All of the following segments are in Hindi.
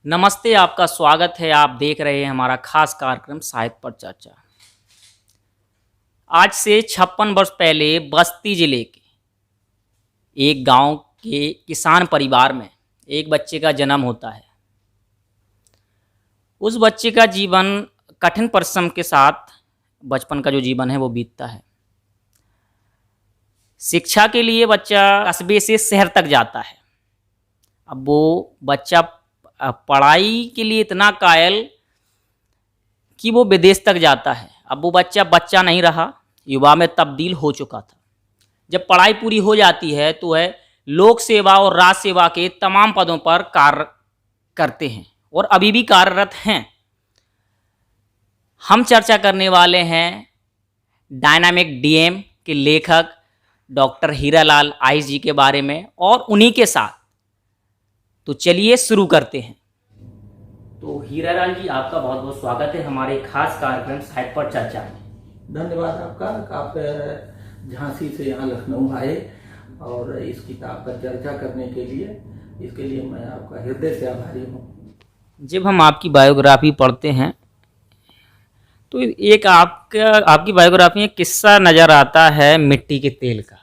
नमस्ते, आपका स्वागत है। आप देख रहे हैं हमारा खास कार्यक्रम साहित्य पर चर्चा। आज से 56 वर्ष पहले बस्ती जिले के एक गांव के किसान परिवार में एक बच्चे का जन्म होता है। उस बच्चे का जीवन कठिन परिश्रम के साथ बचपन का जो जीवन है वो बीतता है। शिक्षा के लिए बच्चा कस्बे से शहर तक जाता है। अब वो बच्चा पढ़ाई के लिए इतना कायल कि वो विदेश तक जाता है। अब वो बच्चा नहीं रहा, युवा में तब्दील हो चुका था। जब पढ़ाई पूरी हो जाती है तो वह लोक सेवा और राज सेवा के तमाम पदों पर कार्य करते हैं और अभी भी कार्यरत हैं। हम चर्चा करने वाले हैं डायनामिक डीएम के लेखक डॉक्टर हीरालाल आइस जी के बारे में और उन्हीं के साथ। तो चलिए शुरू करते हैं। तो हीरालाल जी, आपका बहुत बहुत स्वागत है हमारे खास कार्यक्रम साहित्य पर चर्चा में। धन्यवाद आपका। आप झांसी से यहाँ लखनऊ आए और इस किताब पर चर्चा करने के लिए, इसके लिए मैं आपका हृदय से आभारी हूँ। जब हम आपकी बायोग्राफी पढ़ते हैं तो एक आपकी बायोग्राफी में किस्सा नज़र आता है मिट्टी के तेल का,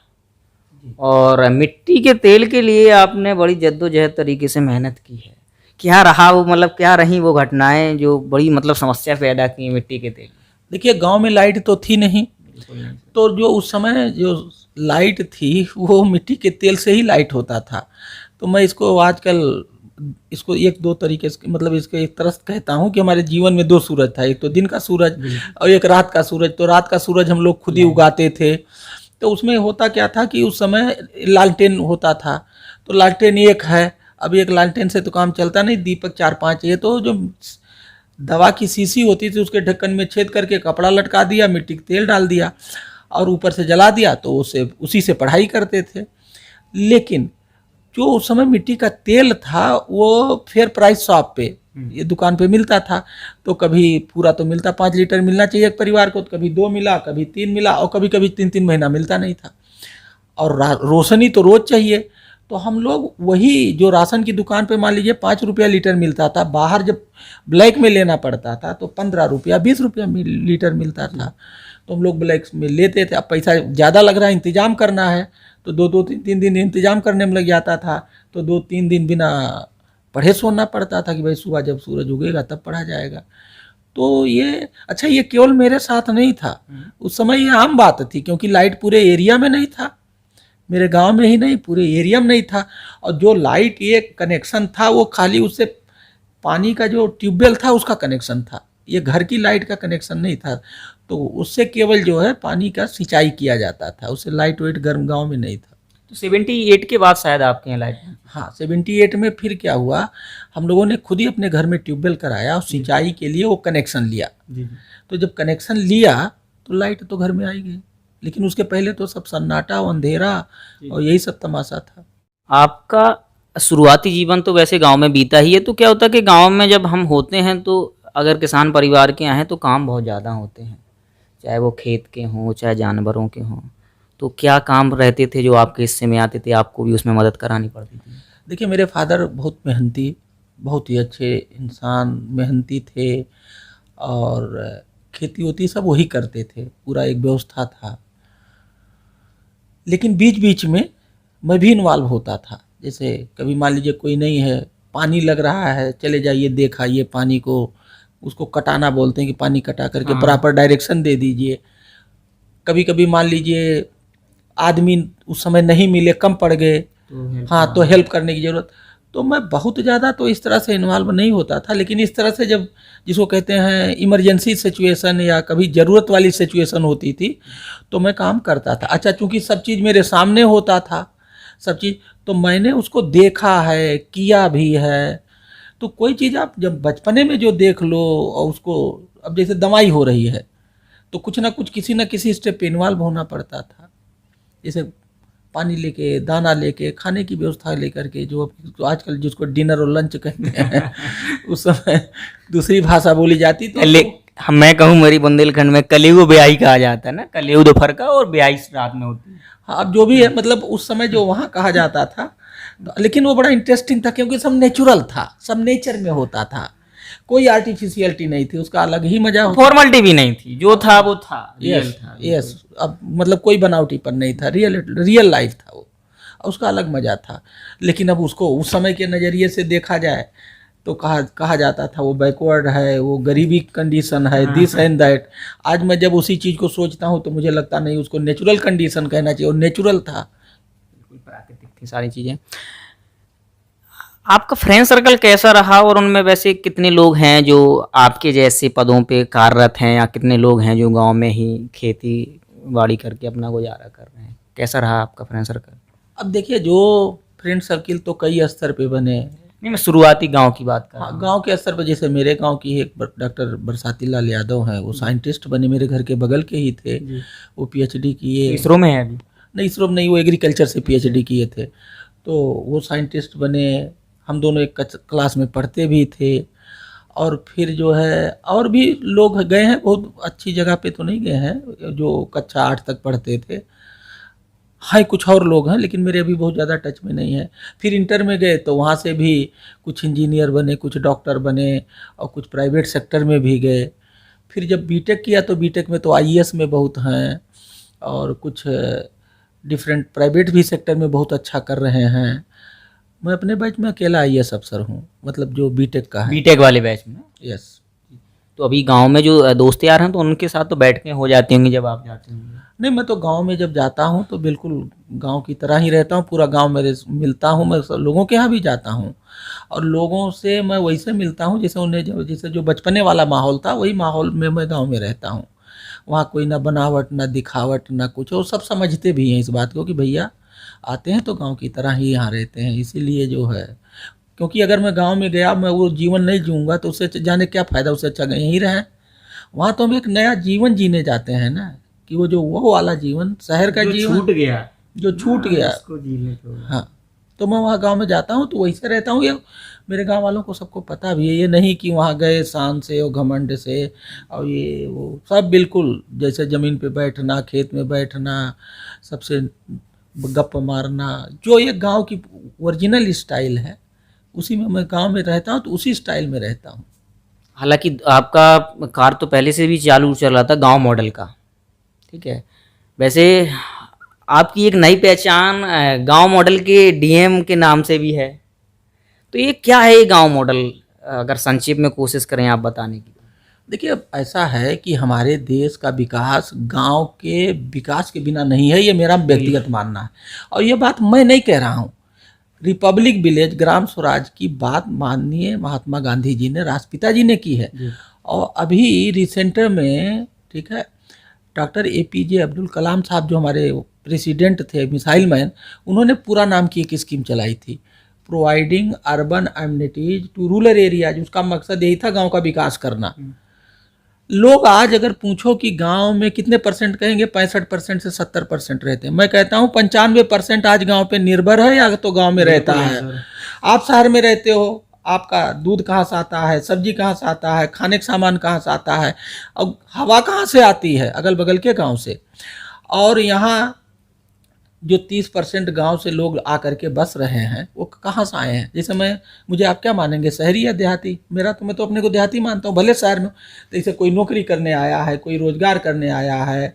और मिट्टी के तेल के लिए आपने बड़ी जद्दोजहद तरीके से मेहनत की है। क्या रहा वो, मतलब क्या रही वो घटनाएं जो बड़ी समस्या पैदा की मिट्टी के तेल? देखिए, गांव में लाइट तो थी नहीं, तो जो उस समय जो लाइट थी वो मिट्टी के तेल से ही लाइट होता था। तो मैं इसको आजकल इसको एक दो तरीके से इसके एक तरह कहता हूँ कि हमारे जीवन में दो सूरज था, एक तो दिन का सूरज और एक रात का सूरज। तो रात का सूरज हम लोग खुद ही उगाते थे। तो उसमें होता क्या था कि उस समय लालटेन होता था। तो लालटेन एक है, अब एक लालटेन से तो काम चलता नहीं, दीपक 4-5। ये तो जो दवा की शीशी होती थी उसके ढक्कन में छेद करके कपड़ा लटका दिया, मिट्टी का तेल डाल दिया और ऊपर से जला दिया, तो उसी से पढ़ाई करते थे। लेकिन जो उस समय मिट्टी का तेल था वो फेयर प्राइस शॉप पे, ये दुकान पे मिलता था। तो कभी पूरा तो मिलता, 5 लीटर मिलना चाहिए एक परिवार को, तो कभी 2 मिला, कभी 3 मिला, और कभी कभी 3-3 महीना मिलता नहीं था। और रोशनी तो रोज चाहिए। तो हम लोग वही जो राशन की दुकान पे मान लीजिए 5 रुपया लीटर मिलता था, बाहर जब ब्लैक में लेना पड़ता था तो 15 रुपया 20 रुपया लीटर मिलता था। तो हम लोग ब्लैक में लेते थे। अब पैसा ज़्यादा लग रहा है, इंतजाम करना है, तो 2-3 दिन इंतजाम करने में लग जाता था। तो 2-3 दिन बिना पढ़े सोना पड़ता था कि भाई सुबह जब सूरज उगेगा तब पढ़ा जाएगा। तो ये केवल मेरे साथ नहीं था, उस समय ये आम बात थी, क्योंकि लाइट पूरे एरिया में नहीं था, मेरे गांव में ही नहीं पूरे एरिया में नहीं था। और जो लाइट ये कनेक्शन था वो खाली उससे पानी का जो ट्यूबवेल था उसका कनेक्शन था, ये घर की लाइट का कनेक्शन नहीं था। तो उससे केवल जो है पानी का सिंचाई किया जाता था, उससे लाइट वेट गर्म गाँव में नहीं था। तो 78 के बाद शायद आपके यहाँ लाइट? हाँ, 78 में फिर क्या हुआ, हम लोगों ने खुद ही अपने घर में ट्यूबवेल कराया और सिंचाई के लिए वो कनेक्शन लिया। तो जब कनेक्शन लिया तो लाइट तो घर में आई गई, लेकिन उसके पहले तो सब सन्नाटा अंधेरा और यही सब तमाशा था। आपका शुरुआती जीवन तो वैसे गांव में बीता ही है। तो क्या होता है कि गांव में जब हम होते हैं तो अगर किसान परिवार के यहाँ हैं तो काम बहुत ज़्यादा होते हैं, चाहे वो खेत के हों चाहे जानवरों के हों। तो क्या काम रहते थे जो आपके हिस्से में आते थे, आपको भी उसमें मदद करानी पड़ती थी? देखिए, मेरे फादर बहुत मेहनती, बहुत ही अच्छे इंसान, मेहनती थे, और खेती होती सब वही करते थे, पूरा एक व्यवस्था था। लेकिन बीच बीच में मैं भी इन्वॉल्व होता था। जैसे कभी मान लीजिए कोई नहीं है, पानी लग रहा है, चले जाइए देख आइए पानी को, उसको कटाना बोलते हैं कि पानी कटा करके प्रॉपर डायरेक्शन दे दीजिए। कभी कभी मान लीजिए आदमी उस समय नहीं मिले, कम पड़ गए, हाँ, तो हेल्प करने की ज़रूरत। तो मैं बहुत ज़्यादा तो इस तरह से इन्वॉल्व नहीं होता था, लेकिन इस तरह से जब जिसको कहते हैं इमरजेंसी सिचुएशन या कभी ज़रूरत वाली सिचुएशन होती थी तो मैं काम करता था। अच्छा, चूँकि सब चीज़ मेरे सामने होता था, सब चीज़ तो मैंने उसको देखा है, किया भी है। तो कोई चीज़ आप जब बचपने में जो देख लो और उसको, अब जैसे दवाई हो रही है तो कुछ ना कुछ किसी न किसी स्टेप पे इन्वॉल्व होना पड़ता था। जैसे पानी लेके, दाना लेके, खाने की व्यवस्था लेकर के, जो आजकल जिसको डिनर और लंच कहते हैं उस समय दूसरी भाषा बोली जाती। तो मैं कहूँ मेरी बुंदेलखंड में कलेऊ ब्याही कहा जाता है ना, कलेऊ दोपहर का और ब्याही रात में होती है। हाँ, अब जो भी है, उस समय जो वहाँ कहा जाता था लेकिन वो बड़ा इंटरेस्टिंग था क्योंकि सब नेचुरल था, सब नेचर में होता था, कोई आर्टिफिशियलिटी नहीं थी, उसका अलग ही मजा होता। फॉर्मेलिटी भी नहीं थी, जो था वो था, रियल यस था। यस, अब मतलब कोई बनावटीपन नहीं था, रियल लाइफ था वो, और उसका अलग मजा था। लेकिन अब उसको उस समय के नज़रिए से देखा जाए तो कहा जाता था वो बैकवर्ड है, वो गरीबी कंडीशन है, दिस एंड दैट। आज मैं जब उसी चीज़ को सोचता हूँ तो मुझे लगता नहीं, उसको नेचुरल कंडीशन कहना चाहिए, और नेचुरल था। बिल्कुल प्राकृतिक थी सारी चीजें। आपका फ्रेंड सर्कल कैसा रहा, और उनमें वैसे कितने लोग हैं जो आपके जैसे पदों पे कार्यरत हैं, या कितने लोग हैं जो गांव में ही खेती बाड़ी करके अपना गुजारा कर रहे हैं? कैसा रहा आपका फ्रेंड सर्कल? अब देखिए, जो फ्रेंड सर्किल तो कई स्तर पे बने। नहीं, मैं शुरुआती गांव की बात कर रहा हाँ, हूँ। गांव के स्तर पर जैसे मेरे गांव की एक डॉक्टर बरसाती लाल यादव हैं, वो साइंटिस्ट बने, मेरे घर के बगल के ही थे। वो पीएचडी किए, इसरो में है अभी? नहीं इसरो में नहीं, वो एग्रीकल्चर से पीएचडी किए थे। तो वो साइंटिस्ट बने, हम दोनों एक क्लास में पढ़ते भी थे। और फिर जो है और भी लोग गए हैं, बहुत अच्छी जगह पे तो नहीं गए हैं, जो कक्षा 8 तक पढ़ते थे। हाँ, कुछ और लोग हैं, लेकिन मेरे अभी बहुत ज़्यादा टच में नहीं है। फिर इंटर में गए तो वहाँ से भी कुछ इंजीनियर बने, कुछ डॉक्टर बने, और कुछ प्राइवेट सेक्टर में भी गए। फिर जब बीटेक किया तो बीटेक में तो आईएएस में बहुत हैं, और कुछ डिफरेंट प्राइवेट भी सेक्टर में बहुत अच्छा कर रहे हैं। मैं अपने बैच में अकेला आईएएस अफसर हूँ, मतलब जो बीटेक का है। बीटेक वाले बैच में? यस। तो अभी गांव में जो दोस्त यार हैं, तो उनके साथ तो बैठ के हो जाती होंगी जब आप जाते होंगे? नहीं, मैं तो गांव में जब जाता हूँ तो बिल्कुल गांव की तरह ही रहता हूँ, पूरा गांव मेरे मिलता हूँ। मैं सब लोगों के यहाँ भी जाता हूँ, और लोगों से मैं वैसे मिलता हूँ जैसे उन्हें जैसे जो बचपने वाला माहौल था, वही माहौल में मैं गांव में रहता हूँ। वहाँ कोई ना बनावट, ना दिखावट, ना कुछ, और सब समझते भी हैं इस बात को कि भैया आते हैं तो गाँव की तरह ही यहाँ रहते हैं। इसीलिए जो है, क्योंकि अगर मैं गाँव में गया, मैं वो जीवन नहीं जीऊँगा तो उससे जाने क्या फ़ायदा, उससे अच्छा यहीं रहें। वहाँ तो हम एक नया जीवन जीने जाते हैं ना, कि वो वाला जीवन, शहर का जीवन छूट गया, जो छूट गया, उसको जीने को। हाँ। तो मैं वहाँ गांव में जाता हूँ तो वैसे रहता हूँ। ये मेरे गांव वालों को सबको पता भी है, ये नहीं कि वहाँ गए शान से और घमंड से, और ये वो सब बिल्कुल जैसे ज़मीन पे बैठना, खेत में बैठना, सबसे गप मारना, जो ये गांव की ओरिजिनल स्टाइल है, उसी में मैं गांव में रहता हूँ, तो उसी स्टाइल में रहता हूँ। हालांकि आपका कार तो पहले से भी चालू चल रहा था गांव मॉडल का, ठीक है। वैसे आपकी एक नई पहचान गांव मॉडल के डीएम के नाम से भी है, तो ये क्या है ये गांव मॉडल, अगर संक्षेप में कोशिश करें आप बताने की? देखिए, अब ऐसा है कि हमारे देश का विकास गांव के विकास के बिना नहीं है, ये मेरा व्यक्तिगत मानना है। और ये बात मैं नहीं कह रहा हूँ, रिपब्लिक विलेज ग्राम स्वराज की बात माननीय महात्मा गांधी जी ने, राष्ट्रपिता जी ने की है। और अभी रिसेंट में, ठीक है, डॉक्टर एपीजे अब्दुल कलाम साहब जो हमारे प्रेसिडेंट थे, मिसाइल मैन, उन्होंने पूरा नाम की एक स्कीम चलाई थी, providing urban amenities to rural areas. उसका मकसद यही था, गांव का विकास करना। लोग आज अगर पूछो कि गांव में कितने परसेंट, कहेंगे 65% से 70% रहते हैं। मैं कहता हूँ 95% आज गांव पे निर्भर है, या तो गांव में रहता है। आप शहर में रहते हो, आपका दूध कहाँ से आता है, सब्जी कहाँ से आता है, खाने का सामान कहाँ से आता है, और हवा कहाँ से आती है, अगल बगल के गांव से। और यहाँ जो 30% गांव से लोग आकर के बस रहे हैं, वो कहाँ से आए हैं? जैसे मुझे आप क्या मानेंगे, शहरी या देहाती? मैं तो अपने को देहाती मानता हूँ, भले शहर में। तो जैसे कोई नौकरी करने आया है, कोई रोजगार करने आया है,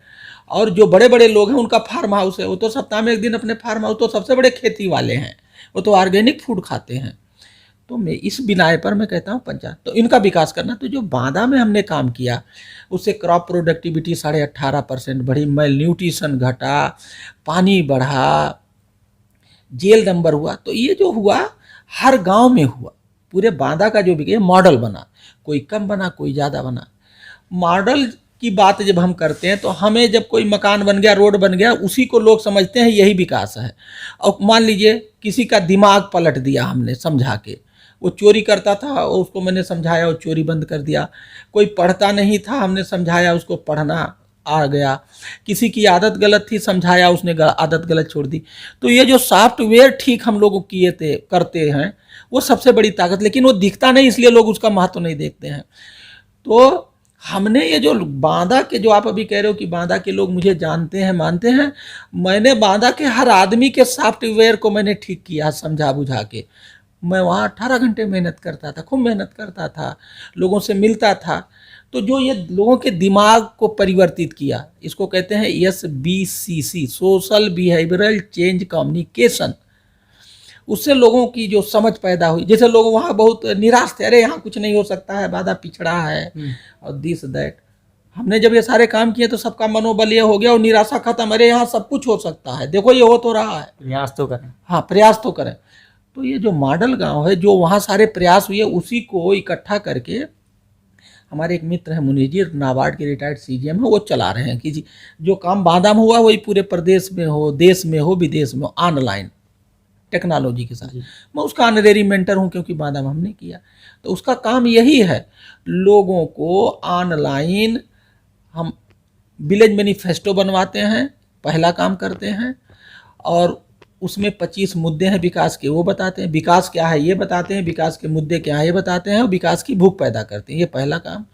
और जो बड़े बड़े लोग हैं उनका फार्म हाउस है, वो तो सप्ताह में एक दिन अपने फार्म हाउस, तो सबसे बड़े खेती वाले हैं, वो तो ऑर्गेनिक फूड खाते हैं। तो मैं इस बिनाए पर मैं कहता हूँ पंचायत तो इनका विकास करना। तो जो बांदा में हमने काम किया, उससे क्रॉप प्रोडक्टिविटी 18.5% बढ़ी, मेल न्यूट्रिशन घटा, पानी बढ़ा, जेल नंबर हुआ। तो ये जो हुआ हर गांव में हुआ, पूरे बांदा का जो भी मॉडल बना, कोई कम बना, कोई ज़्यादा बना। मॉडल की बात जब हम करते हैं तो हमें जब कोई मकान बन गया, रोड बन गया, उसी को लोग समझते हैं यही विकास है। और मान लीजिए किसी का दिमाग पलट दिया हमने समझा के, वो चोरी करता था और उसको मैंने समझाया, वो चोरी बंद कर दिया। कोई पढ़ता नहीं था, हमने समझाया, उसको पढ़ना आ गया। किसी की आदत गलत थी, समझाया, उसने आदत गलत छोड़ दी। तो ये जो सॉफ्टवेयर ठीक हम लोग किए थे, करते हैं, वो सबसे बड़ी ताकत। लेकिन वो दिखता नहीं, इसलिए लोग उसका महत्व नहीं देखते हैं। तो हमने ये जो बांदा के, जो आप अभी कह रहे हो कि बांदा के लोग मुझे जानते हैं मानते हैं, मैंने बांदा के हर आदमी के सॉफ्टवेयर को मैंने ठीक किया, समझा बुझा के। मैं वहाँ 18 घंटे मेहनत करता था, खूब मेहनत करता था, लोगों से मिलता था। तो जो ये लोगों के दिमाग को परिवर्तित किया, इसको कहते हैं SBCC, social behavioural change communication. उससे लोगों की जो समझ पैदा हुई, जैसे लोग वहाँ बहुत निराश थे, अरे यहाँ कुछ नहीं हो सकता है, बाधा पिछड़ा है और दिस दैट। हमने जब ये सारे काम किए तो सबका मनोबल ये हो गया और निराशा खत्म, अरे यहाँ सब कुछ हो सकता है, देखो ये हो तो रहा है, प्रयास तो करें। हाँ प्रयास तो करें। तो ये जो मॉडल गांव है, जो वहाँ सारे प्रयास हुए, उसी को इकट्ठा करके हमारे एक मित्र हैं मुनीजी, नाबार्ड के रिटायर्ड CGM है, वो चला रहे हैं कि जो काम बांदा में हुआ वही पूरे प्रदेश में हो, देश में हो, विदेश में हो, ऑनलाइन टेक्नोलॉजी के साथ। मैं उसका ऑनरेरी मेंटर हूँ क्योंकि बांदा में हमने किया। तो उसका काम यही है, लोगों को ऑनलाइन हम विलेज मैनिफेस्टो बनवाते हैं, पहला काम करते हैं, और उसमें 25 मुद्दे हैं विकास के, वो बताते हैं, विकास क्या है ये बताते हैं, विकास के मुद्दे क्या है ये बताते हैं, और विकास की भूख पैदा करते हैं, ये पहला काम।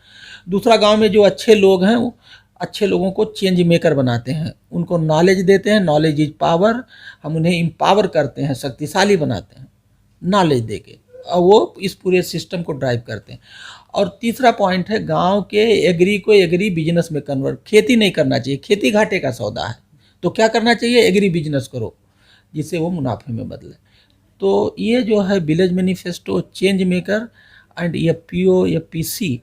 दूसरा, गांव में जो अच्छे लोग हैं, वो अच्छे लोगों को चेंज मेकर बनाते हैं, उनको नॉलेज देते हैं, नॉलेज इज पावर, हम उन्हें एम्पावर करते हैं, शक्तिशाली बनाते हैं नॉलेज देके, और वो इस पूरे सिस्टम को ड्राइव करते हैं। और तीसरा पॉइंट है, गांव के एग्री को एग्री बिजनेस में कन्वर्ट। खेती नहीं करना चाहिए, खेती घाटे का सौदा है, तो क्या करना चाहिए, एग्री बिजनेस करो जिससे वो मुनाफे में बदले। तो ये जो है village manifesto, change maker and FPO FPC,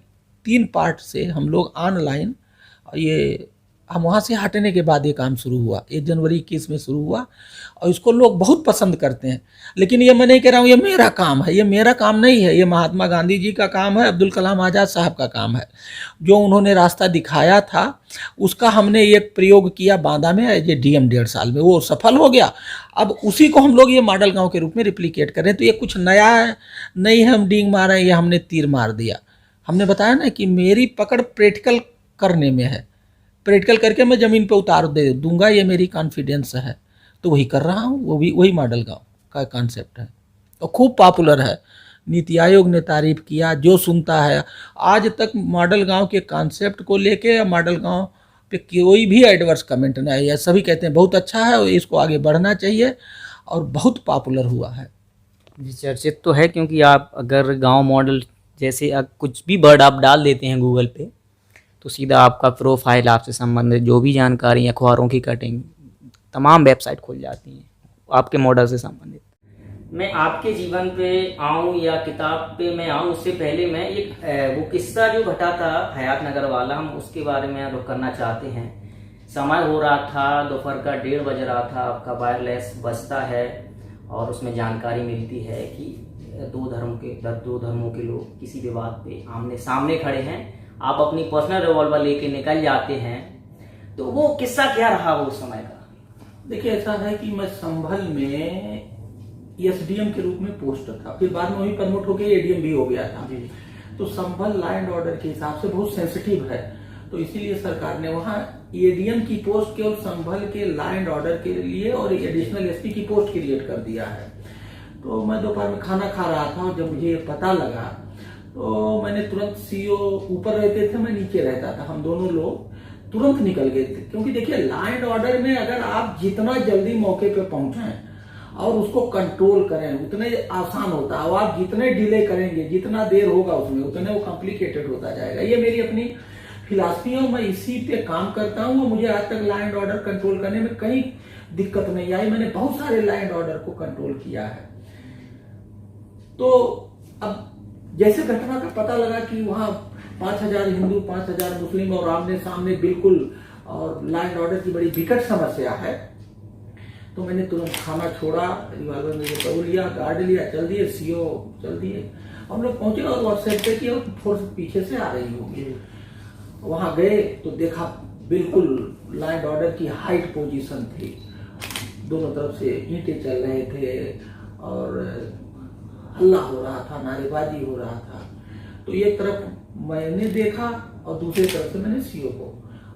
3 part से हम लोग ऑनलाइन, ये हम वहाँ से हटने के बाद ये काम शुरू हुआ, 1 जनवरी 21 में शुरू हुआ, और इसको लोग बहुत पसंद करते हैं। लेकिन ये मैं नहीं कह रहा हूँ ये मेरा काम है, ये मेरा काम नहीं है, ये महात्मा गांधी जी का काम है, अब्दुल कलाम आज़ाद साहब का काम है। जो उन्होंने रास्ता दिखाया था उसका हमने एक प्रयोग किया बांदा में, ये DM 1.5 साल में वो सफल हो गया। अब उसी को हम लोग ये मॉडल गाँव के रूप में रिप्लीकेट कर रहे हैं। तो ये कुछ नया है नहीं है, हम डींग मार रहे हैं, ये हमने तीर मार दिया। हमने बताया ना कि मेरी पकड़ प्रैक्टिकल करने में है, प्रैक्टिकल करके मैं ज़मीन पे उतार दे दूंगा, ये मेरी कॉन्फिडेंस है, तो वही कर रहा हूँ। वो भी वही मॉडल गांव का कॉन्सेप्ट है और खूब पॉपुलर है। नीति आयोग ने तारीफ किया, जो सुनता है। आज तक मॉडल गांव के कॉन्सेप्ट को लेके या मॉडल गांव पे कोई भी एडवर्स कमेंट नहीं आया, सभी कहते हैं बहुत अच्छा है और इसको आगे बढ़ना चाहिए, और बहुत पॉपुलर हुआ है। जी, चर्चित तो है, क्योंकि आप अगर गांव मॉडल जैसे कुछ भी वर्ड आप डाल देते हैं गूगल पे, तो सीधा आपका प्रोफाइल, आपसे संबंधित जो भी जानकारी, अखबारों की कटिंग, तमाम वेबसाइट खुल जाती हैं आपके मॉडल से संबंधित। मैं आपके जीवन पे आऊँ या किताब पे मैं आऊँ, उससे पहले मैं एक वो किस्सा जो घटा था हयात नगर वाला, हम उसके बारे में रुख करना चाहते हैं। समय हो रहा था, दोपहर का 1:30 बज रहा था, आपका वायरलेस बजता है और उसमें जानकारी मिलती है कि दो धर्मों के लोग किसी विवाद पे आमने सामने खड़े हैं। आप अपनी पर्सनल रिवॉल्वर लेके निकल जाते हैं, तो वो किस्सा क्या रहा वो समय का? देखिए, ऐसा है कि मैं संभल में SDM के रूप में पोस्ट था, फिर बाद में वही प्रमोट होकर ADM भी हो गया था। तो संभल लॉ एंड ऑर्डर के हिसाब से बहुत सेंसिटिव है, तो इसीलिए सरकार ने वहाँ ADM की पोस्ट केवल संभल के लॉ एंड ऑर्डर के लिए और एडिशनल SP की पोस्ट क्रिएट कर दिया है। तो मैं दोपहर में खाना खा रहा था और जब मुझे ये पता लगा तो मैंने तुरंत CO ऊपर रहते थे, मैं नीचे रहता था, हम दोनों लोग तुरंत निकल गए थे। क्योंकि देखिए, लॉ एंड ऑर्डर में अगर आप जितना जल्दी मौके पे पहुंचें और उसको कंट्रोल करें उतने आसान होता है, और आप जितने डिले करेंगे, जितना देर होगा उसमें, उतने वो कॉम्प्लिकेटेड होता जाएगा। ये मेरी अपनी फिलॉसफी है, मैं इसी पे काम करता हूँ। मुझे आज तक लॉ एंड ऑर्डर कंट्रोल करने में कहीं दिक्कत नहीं आई, मैंने बहुत सारे लॉ एंड ऑर्डर को कंट्रोल किया है। तो अब जैसे घटना का पता लगा कि वहाँ 5000 हिंदू, 5000 मुस्लिम और आमने सामने बिल्कुल, और लॉ एंड ऑर्डर की बड़ी विकट समस्या है, तो मैंने तुरंत खाना छोड़ा, रिवॉल्वर में दौड़ लिया, गार्ड लिया, चल दिए, CO चल दिए। हम लोग पहुंचे और व्हाट्सएप पे कि फोर्स पीछे से आ रही होगी। वहां गए तो देखा बिल्कुल लॉ एंड ऑर्डर की हाइट पोजीशन थी, दोनों तरफ से ईंटें चल रहे थे और हल्ला हो रहा था, नारेबाजी हो रहा था। तो एक तरफ मैंने देखा और दूसरी तरफ से मैंने CO को,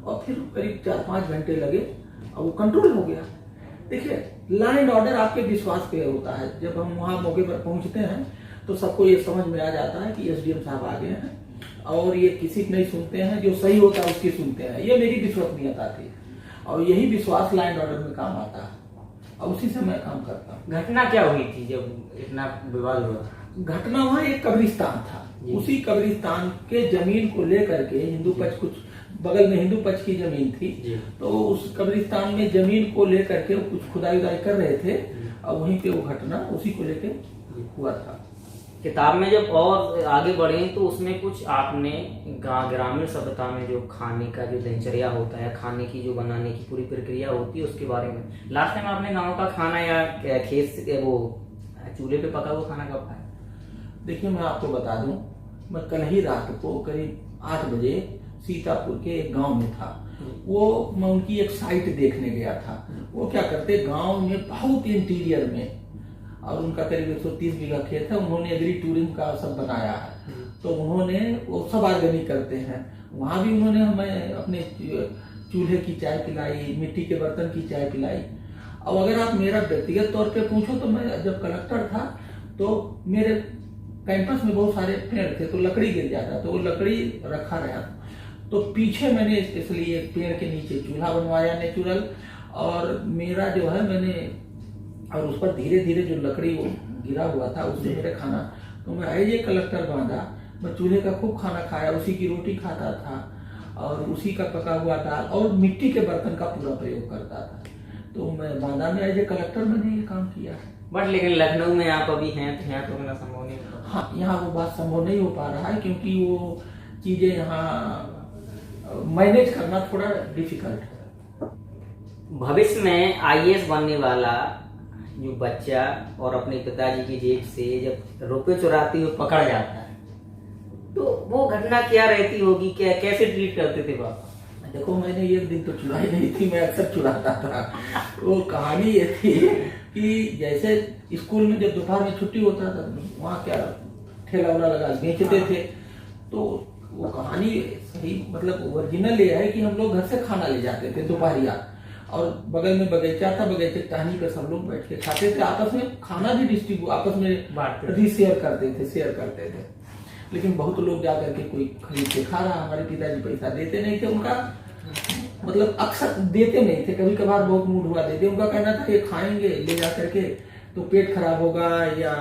और फिर करीब 4-5 घंटे लगे और वो कंट्रोल हो गया। देखिए, लॉ एंड ऑर्डर आपके विश्वास पे होता है। जब हम वहाँ मौके पर पहुँचते हैं तो सबको ये समझ में आ जाता है कि SDM साहब आ गए हैं, और ये किसी की नहीं सुनते हैं, जो सही होता है उसकी सुनते हैं। ये मेरी विश्वसनीयता थी और यही विश्वास लैंड ऑर्डर में काम आता है और उसी से मैं काम करता हूँ। घटना क्या हुई थी जब इतना विवाद हुआ था? घटना वहाँ एक कब्रिस्तान था, उसी कब्रिस्तान के जमीन को लेकर के हिंदू पक्ष, कुछ बगल में हिंदू पक्ष की जमीन थी, तो उस कब्रिस्तान में जमीन को लेकर के कुछ खुदाई उदाई कर रहे थे और वहीं पे वो घटना उसी को लेके हुआ था। किताब में जब और आगे बढ़े तो उसमें कुछ आपने ग्रामीण सभ्यता में जो खाने का जो दिनचर्या होता है, खाने की जो बनाने की पूरी प्रक्रिया होती है उसके बारे में, लास्ट टाइम आपने गांव का खाना या खेत से वो चूल्हे पे पका हुआ खाना कब खाया? देखिए मैं आपको बता दूं, मैं कल ही रात को करीब 8 बजे सीतापुर के एक गांव में था। वो मैं उनकी एक साइट देखने गया था। वो क्या करते, गांव में बहुत इंटीरियर में, और उनका करीब 130 बीघा खेत है, उन्होंने एग्री टूरिज्म का सब बनाया है। तो उन्होंने वो सब ऑर्गेनिक करते हैं। वहाँ भी उन्होंने हमें अपने चूल्हे की चाय पिलाई, मिट्टी के बर्तन की चाय पिलाई। और अगर आप मेरा व्यक्तिगत तौर पे पूछो तो मैं जब कलेक्टर था तो मेरे कैंपस में बहुत सारे पेड़ थे, तो लकड़ी गिर जाता तो वो लकड़ी रखा रहा। तो पीछे मैंने स्पेशली एक पेड़ के नीचे चूल्हा बनवाया नेचुरल, और मेरा जो है मैंने, और उस पर धीरे धीरे जो लकड़ी वो गिरा हुआ था उससे मेरे खाना, तो मैं एज ए कलेक्टर बांधा, मैं चूल्हे का खूब खाना खाया, उसी की रोटी खाता था और उसी का पका हुआ दाल और मिट्टी के बर्तन का पूरा प्रयोग करता था। तो मैं बांदा में एज ए कलेक्टर मैंने ये काम किया है। बट लेकिन लखनऊ में आप अभी हैं तो यहाँ तो मेरा संभव नहीं होता। हाँ, यहाँ वो बात संभव नहीं हो पा रहा है क्योंकि वो चीजें यहाँ मैनेज करना थोड़ा डिफिकल्ट है। भविष्य में आईएएस बनने वाला जो बच्चा और अपने पिताजी की जेब से जब रुपए चुराते हुए पकड़ जाता है तो वो घटना क्या रहती होगी, क्या कैसे ट्रीट करते थे पापा? देखो मैंने एक दिन तो चुराई नहीं थी, मैं अक्सर चुराता था। वो कहानी ये थी कि जैसे स्कूल में जब दोपहर में छुट्टी होता था वहाँ क्या ठेला वाला लगा बेचते थे, तो वो कहानी सही मतलब ओरिजिनल ये है कि हम लोग घर से खाना ले जाते थे दोपहरिया, और बगल में बगीचा था, बगीचे टहनी पे सब लोग बैठ के खाते थे, आपस में खाना भी डिस्ट्रीब्यूट आपस में शेयर करते थे। लेकिन बहुत लोग जाकर के कोई खरीद के खा रहा, हमारे पिताजी पैसा देते नहीं थे, उनका मतलब अक्सर देते नहीं थे, कभी कभार बहुत मूड हुआ देते। उनका कहना था ये खाएंगे ले जा करके तो पेट खराब होगा, या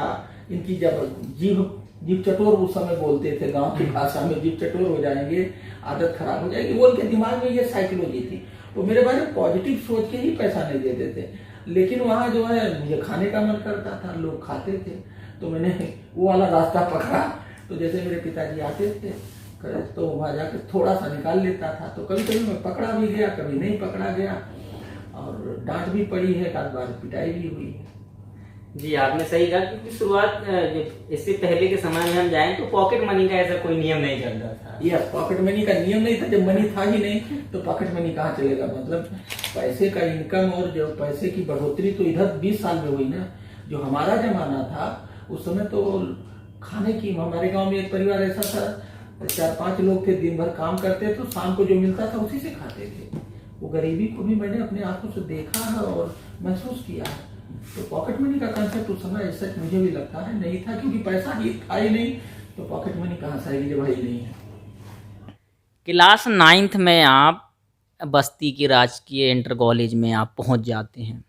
इनकी जब जीभ चटोर उस समय बोलते थे गांव की भाषा में, जीभ चटोर हो जाएंगे, आदत खराब हो जाएगी, वो उनके दिमाग में ये साइकोलॉजी थी। तो मेरे बारे में पॉजिटिव सोच के ही पैसा नहीं देते थे, लेकिन वहाँ जो है मुझे खाने का मन करता था, लोग खाते थे, तो मैंने वो वाला रास्ता पकड़ा। तो जैसे मेरे पिताजी आते थे तो वहाँ जाकर थोड़ा सा निकाल लेता था, तो कभी कभी मैं पकड़ा भी गया, कभी नहीं पकड़ा गया, और डांट भी पड़ी है, एक बार पिटाई भी हुई है। जी आपने सही कहा, क्योंकि शुरुआत इससे पहले के समय में हम जाएं तो पॉकेट मनी का ऐसा कोई नियम नहीं चलता था। यस, पॉकेट मनी का नियम नहीं था, जब मनी था ही नहीं तो पॉकेट मनी कहाँ चलेगा। मतलब पैसे का इनकम और जो पैसे की बढ़ोतरी तो इधर 20 साल में हुई ना। जो हमारा जमाना था उस समय तो खाने की, हमारे गांव में एक परिवार ऐसा था 4-5 लोग थे, दिन भर काम करते तो शाम को जो मिलता था उसी से खाते थे। वो गरीबी को भी मैंने अपने आंखों से देखा है और महसूस किया है। तो पॉकेट मनी का कंसेप्ट उस समय ऐसा मुझे भी लगता है नहीं था, क्योंकि पैसा ही था ही नहीं, तो पॉकेट मनी कहाँ से आएगी जब ही नहीं है। क्लास 9th में आप बस्ती के राजकीय इंटर कॉलेज में आप पहुंच जाते हैं।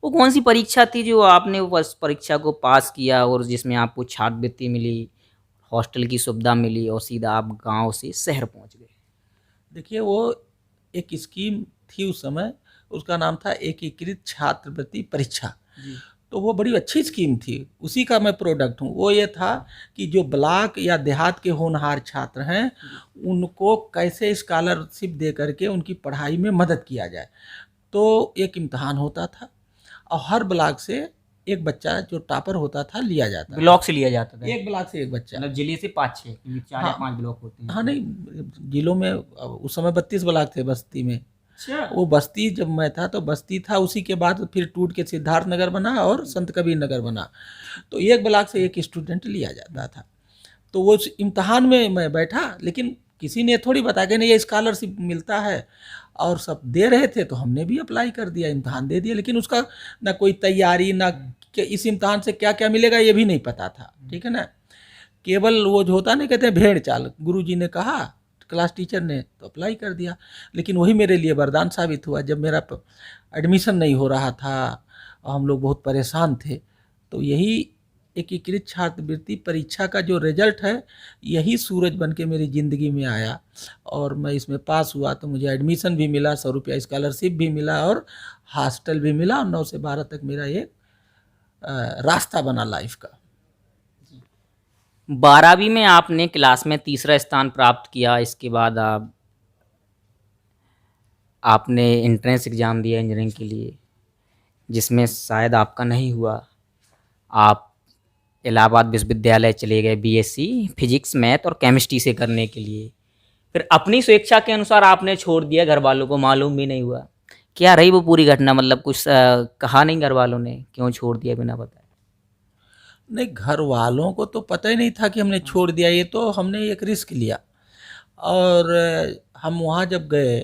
वो कौन सी परीक्षा थी जो आपने उस परीक्षा को पास किया और जिसमें आपको छात्रवृत्ति मिली, हॉस्टल की सुविधा मिली और सीधा आप गांव से शहर पहुंच गए? देखिए वो एक स्कीम थी उस समय, उसका नाम था एकीकृत छात्रवृत्ति परीक्षा। तो वो बड़ी अच्छी स्कीम थी, उसी का मैं प्रोडक्ट हूँ। वो ये था कि जो ब्लॉक या देहात के होनहार छात्र हैं उनको कैसे स्कॉलरशिप दे करके उनकी पढ़ाई में मदद किया जाए। तो एक इम्तहान होता था और हर ब्लॉक से एक बच्चा जो टॉपर होता था लिया जाता, ब्लॉक से लिया जाता था? एक ब्लॉक से एक बच्चा, मतलब जिले से 5-6 4 या 5 ब्लॉक होते हैं? हाँ नहीं, जिलों में उस समय 32 ब्लॉक थे बस्ती में। अच्छा। वो बस्ती जब मैं था तो बस्ती था, उसी के बाद फिर टूट के सिद्धार्थ नगर बना और संत कबीर नगर बना। तो एक ब्लॉक से एक स्टूडेंट लिया जाता था। तो वो इम्तहान में मैं बैठा, लेकिन किसी ने थोड़ी बताया कि नहीं ये स्कॉलरशिप मिलता है, और सब दे रहे थे तो हमने भी अप्लाई कर दिया, इम्तहान दे दिया। लेकिन उसका ना कोई तैयारी, ना कि इस इम्तहान से क्या क्या मिलेगा ये भी नहीं पता था, ठीक है ना। केवल वो जो होता नहीं, कहते हैं भेड़ चाल, गुरुजी ने कहा, क्लास टीचर ने तो अप्लाई कर दिया। लेकिन वही मेरे लिए वरदान साबित हुआ। जब मेरा एडमिशन नहीं हो रहा था और हम लोग बहुत परेशान थे, तो यही एकीकृत छात्रवृत्ति परीक्षा का जो रिजल्ट है, यही सूरज बन के मेरी ज़िंदगी में आया और मैं इसमें पास हुआ। तो मुझे एडमिशन भी मिला, 100 रुपया स्कॉलरशिप भी मिला और हॉस्टल भी मिला, और 9 से 12 तक मेरा एक रास्ता बना लाइफ का। 12वीं में आपने क्लास में तीसरा स्थान प्राप्त किया। इसके बाद आपने एंट्रेंस एग्ज़ाम दिया इंजीनियरिंग के लिए, जिसमें शायद आपका नहीं हुआ। आप इलाहाबाद विश्वविद्यालय चले गए बीएससी फिजिक्स, मैथ और केमिस्ट्री से करने के लिए। फिर अपनी स्वेच्छा के अनुसार आपने छोड़ दिया, घर वालों को मालूम भी नहीं हुआ। क्या रही वो पूरी घटना? मतलब कुछ कहा नहीं घर वालों ने क्यों छोड़ दिया बिना बताए? नहीं, घर वालों को तो पता ही नहीं था कि हमने छोड़ दिया। ये तो हमने एक रिस्क लिया, और हम वहाँ जब गए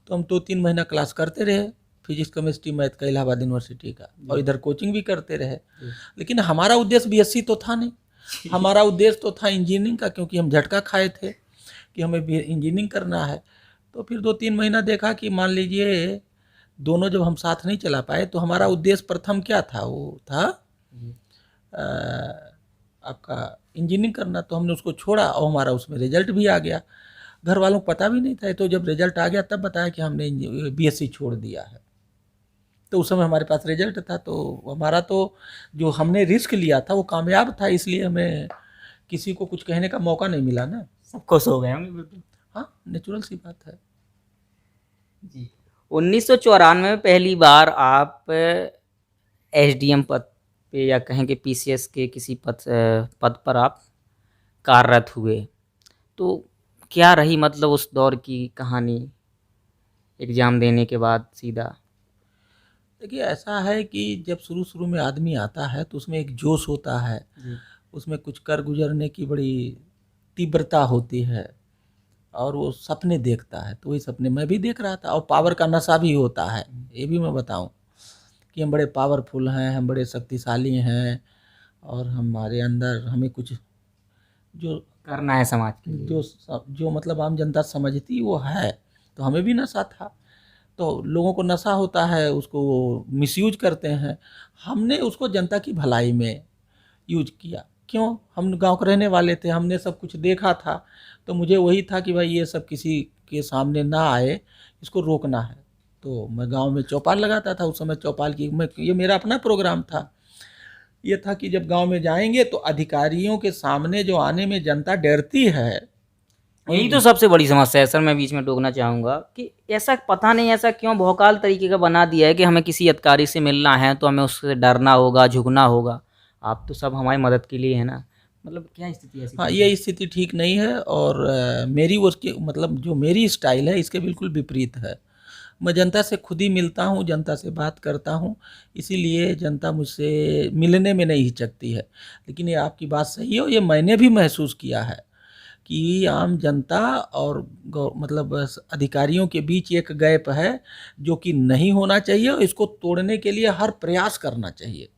तो हम 2-3 महीना क्लास करते रहे, फिजिक्स केमिस्ट्री मैथ का, इलाहाबाद यूनिवर्सिटी का, और इधर कोचिंग भी करते रहे। लेकिन हमारा उद्देश्य बीएससी तो था नहीं, हमारा उद्देश्य तो था इंजीनियरिंग का, क्योंकि हम झटका खाए थे कि हमें इंजीनियरिंग करना है। तो फिर 2-3 महीना देखा कि मान लीजिए दोनों जब हम साथ नहीं चला पाए, तो हमारा उद्देश्य प्रथम क्या था? वो था आपका इंजीनियरिंग करना। तो हमने उसको छोड़ा और हमारा उसमें रिजल्ट भी आ गया। घर वालों को पता भी नहीं था, तो जब रिजल्ट आ गया तब बताया कि हमने बीएससी छोड़ दिया है। तो उस समय हमारे पास रिजल्ट था, तो हमारा तो जो हमने रिस्क लिया था वो कामयाब था, इसलिए हमें किसी को कुछ कहने का मौका नहीं मिला ना। सब खुश हो गए होंगे बिल्कुल। हाँ, नेचुरल सी बात है जी। 1994 में पहली बार आप एसडीएम पद पे, या कहें कि पीसीएस के किसी पद पर आप कार्यरत हुए। तो क्या रही मतलब उस दौर की कहानी, एग्ज़ाम देने के बाद सीधा? देखिए, ऐसा है कि जब शुरू शुरू में आदमी आता है तो उसमें एक जोश होता है, उसमें कुछ कर गुजरने की बड़ी तीव्रता होती है, और वो सपने देखता है। तो वही सपने मैं भी देख रहा था, और पावर का नशा भी होता है। ये भी मैं बताऊं कि हम बड़े पावरफुल हैं, हम बड़े शक्तिशाली हैं, और हमारे अंदर हमें कुछ जो करना है समाज के लिए, जो मतलब आम जनता समझती वो है। तो हमें भी नशा था। तो लोगों को नशा होता है, उसको मिसयूज करते हैं। हमने उसको जनता की भलाई में यूज किया। क्यों? हम गांव के रहने वाले थे, हमने सब कुछ देखा था। तो मुझे वही था कि भाई ये सब किसी के सामने ना आए, इसको रोकना है। तो मैं गांव में चौपाल लगाता था। उस समय चौपाल की ये मेरा अपना प्रोग्राम था। ये था कि जब गांव में जाएंगे तो अधिकारियों के सामने जो आने में जनता डरती है, यही तो सबसे बड़ी समस्या है सर। मैं बीच में टोकना चाहूँगा कि ऐसा पता नहीं ऐसा क्यों भौकाल तरीके का बना दिया है कि हमें किसी अधिकारी से मिलना है तो हमें उससे डरना होगा, झुकना होगा। आप तो सब हमारी मदद के लिए है ना। मतलब क्या स्थिति है? हाँ, ये स्थिति ठीक नहीं है, और मेरी उसकी मतलब जो मेरी स्टाइल है इसके बिल्कुल विपरीत है। मैं जनता से खुद ही मिलता हूँ, जनता से बात करता हूँ, इसीलिए जनता मुझसे मिलने में नहीं हिचकती है। लेकिन ये आपकी बात सही है, और ये मैंने भी महसूस किया है कि आम जनता और मतलब अधिकारियों के बीच एक गैप है जो कि नहीं होना चाहिए, और इसको तोड़ने के लिए हर प्रयास करना चाहिए।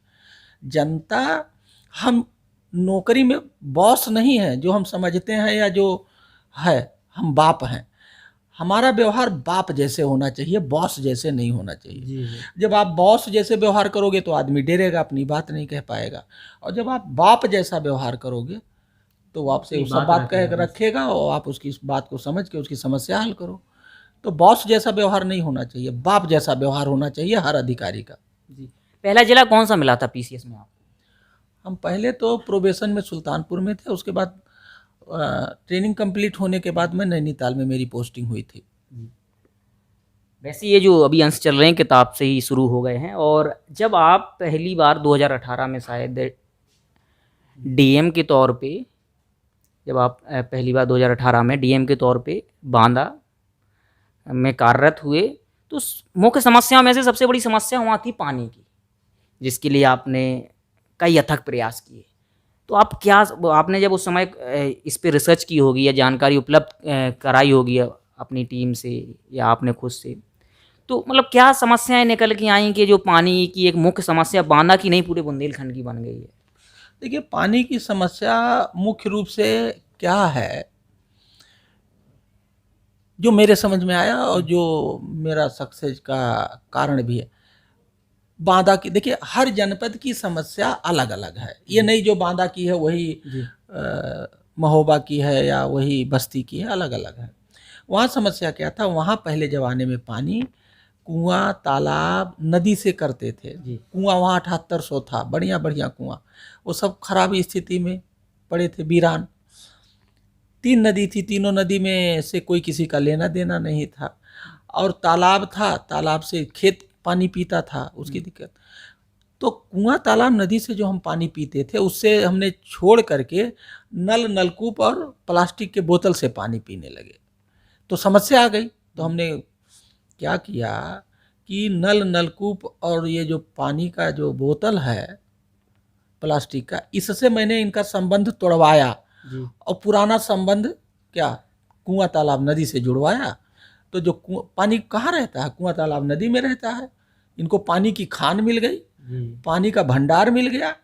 जनता, हम नौकरी में बॉस नहीं है जो हम समझते हैं, या जो है हम बाप हैं। हमारा व्यवहार बाप जैसे होना चाहिए, बॉस जैसे नहीं होना चाहिए। जी। जब आप बॉस जैसे व्यवहार करोगे तो आदमी डरेगा, अपनी बात नहीं कह पाएगा। और जब आप बाप जैसा व्यवहार करोगे तो वो आपसे सब बात कह रखेगा, और आप उसकी बात को समझ के उसकी समस्या हल करो। तो बॉस जैसा व्यवहार नहीं होना चाहिए, बाप जैसा व्यवहार होना चाहिए हर अधिकारी का। जी। पहला जिला कौन सा मिला था पीसीएस में आपको? हम पहले तो प्रोबेशन में सुल्तानपुर में थे, उसके बाद ट्रेनिंग कंप्लीट होने के बाद में नैनीताल में मेरी पोस्टिंग हुई थी। वैसे ये जो अभी अंश चल रहे हैं किताब से ही शुरू हो गए हैं, और जब आप पहली बार 2018 में शायद डीएम के तौर पे, जब आप पहली बार 2018 में डीएम के तौर पे बांदा में कार्यरत हुए, तो मुख्य समस्याओं में से सबसे बड़ी समस्या वहाँ थी पानी की, जिसके लिए आपने कई अथक प्रयास किए। तो आपने जब उस समय इस पे रिसर्च की होगी या जानकारी उपलब्ध कराई होगी अपनी टीम से या आपने खुद से, तो मतलब क्या समस्याएं निकल के आई कि जो पानी की एक मुख्य समस्या बांदा की नहीं पूरे बुंदेलखंड की बन गई है? देखिए, पानी की समस्या मुख्य रूप से क्या है, जो मेरे समझ में आया और जो मेरा सक्सेस का कारण भी है, बांदा की, देखिए हर जनपद की समस्या अलग अलग है। ये नहीं जो बांदा की है वही महोबा की है या वही बस्ती की है, अलग अलग है। वहाँ समस्या क्या था, वहाँ पहले ज़माने में पानी कुआं तालाब नदी से करते थे। कुआं वहाँ 7800 था, बढ़िया बढ़िया कुआं, वो सब खराब स्थिति में पड़े थे, वीरान। 3 नदी थी, तीनों नदी में से कोई किसी का लेना देना नहीं था, और तालाब था, तालाब से खेत पानी पीता था, उसकी दिक्कत। तो कुआं तालाब नदी से जो हम पानी पीते थे, उससे हमने छोड़ करके नलकूप और प्लास्टिक के बोतल से पानी पीने लगे, तो समस्या आ गई। तो हमने क्या किया कि नलकूप और ये जो पानी का जो बोतल है प्लास्टिक का, इससे मैंने इनका संबंध तोड़वाया और पुराना संबंध क्या कुआं तालाब नदी से जुड़वाया। तो जो पानी कहाँ रहता है, कुआं तालाब नदी में रहता है, इनको पानी की खान मिल गई, पानी का भंडार मिल गया।